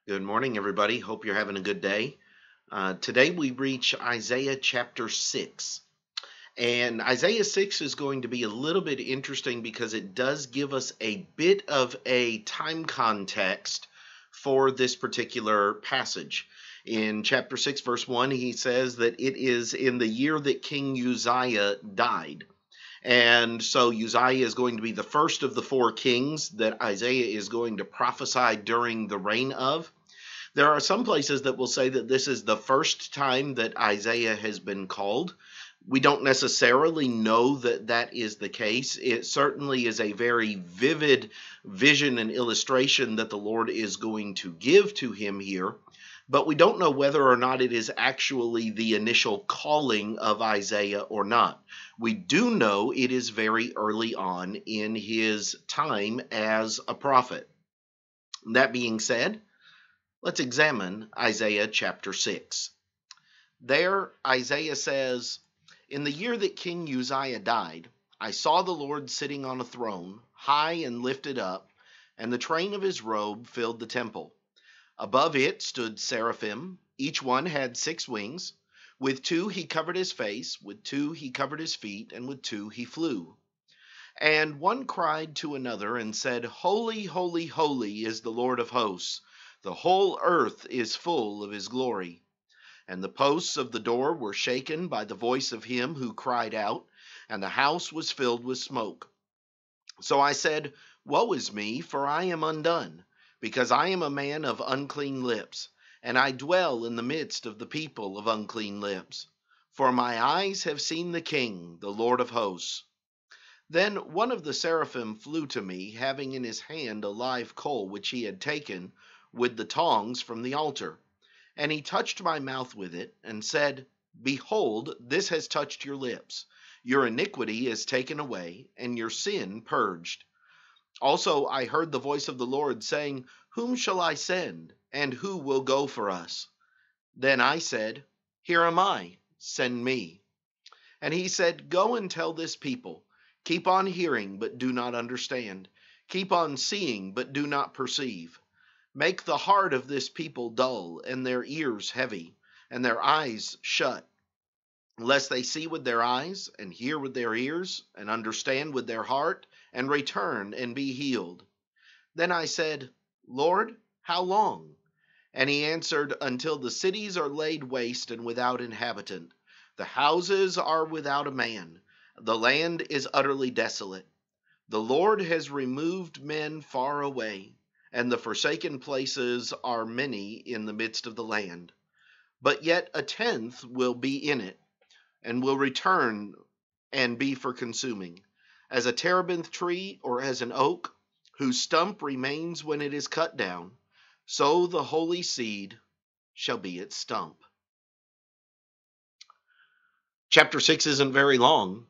Good morning, everybody. Hope you're having a good day. Today we reach Isaiah chapter 6. And Isaiah 6 is going to be a little bit interesting because it does give us a bit of a time context for this particular passage. In chapter 6, verse 1, he says that it is in the year that King Uzziah died. And so Uzziah is going to be the first of the four kings that Isaiah is going to prophesy during the reign of. There are some places that will say that this is the first time that Isaiah has been called. We don't necessarily know that that is the case. It certainly is a very vivid vision and illustration that the Lord is going to give to him here, but we don't know whether or not it is actually the initial calling of Isaiah or not. We do know it is very early on in his time as a prophet. That being said, let's examine Isaiah chapter 6. There, Isaiah says, "In the year that King Uzziah died, I saw the Lord sitting on a throne, high and lifted up, and the train of his robe filled the temple. Above it stood seraphim. Each one had 6 wings. With 2 he covered his face, with 2 he covered his feet, and with 2 he flew. And one cried to another and said, Holy, holy, holy is the Lord of hosts. The whole earth is full of his glory. And the posts of the door were shaken by the voice of him who cried out, and the house was filled with smoke. So I said, Woe is me, for I am undone, because I am a man of unclean lips, and I dwell in the midst of the people of unclean lips. For my eyes have seen the King, the Lord of hosts. Then one of the seraphim flew to me, having in his hand a live coal which he had taken with the tongs from the altar. And he touched my mouth with it, and said, Behold, this has touched your lips. Your iniquity is taken away, and your sin purged. Also I heard the voice of the Lord saying, Whom shall I send, and who will go for us? Then I said, Here am I, send me. And he said, Go and tell this people, Keep on hearing, but do not understand. Keep on seeing, but do not perceive. Make the heart of this people dull, and their ears heavy, and their eyes shut, lest they see with their eyes, and hear with their ears, and understand with their heart, and return and be healed. Then I said, Lord, how long? And he answered, Until the cities are laid waste and without inhabitant. The houses are without a man. The land is utterly desolate. The Lord has removed men far away, and the forsaken places are many in the midst of the land. But yet 1/10 will be in it, and will return and be for consuming, as a terebinth tree or as an oak, whose stump remains when it is cut down, so the holy seed shall be its stump." Chapter 6 isn't very long,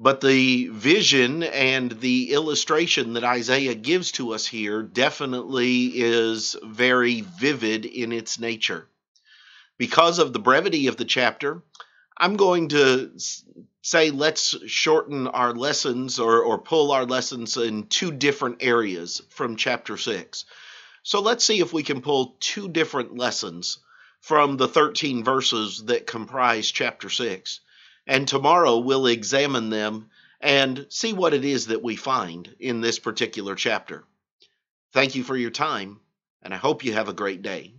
but the vision and the illustration that Isaiah gives to us here definitely is very vivid in its nature. Because of the brevity of the chapter, I'm going to say let's shorten our lessons or pull our lessons in 2 different areas from chapter 6. So let's see if we can pull 2 different lessons from the 13 verses that comprise chapter 6. And tomorrow we'll examine them and see what it is that we find in this particular chapter. Thank you for your time, and I hope you have a great day.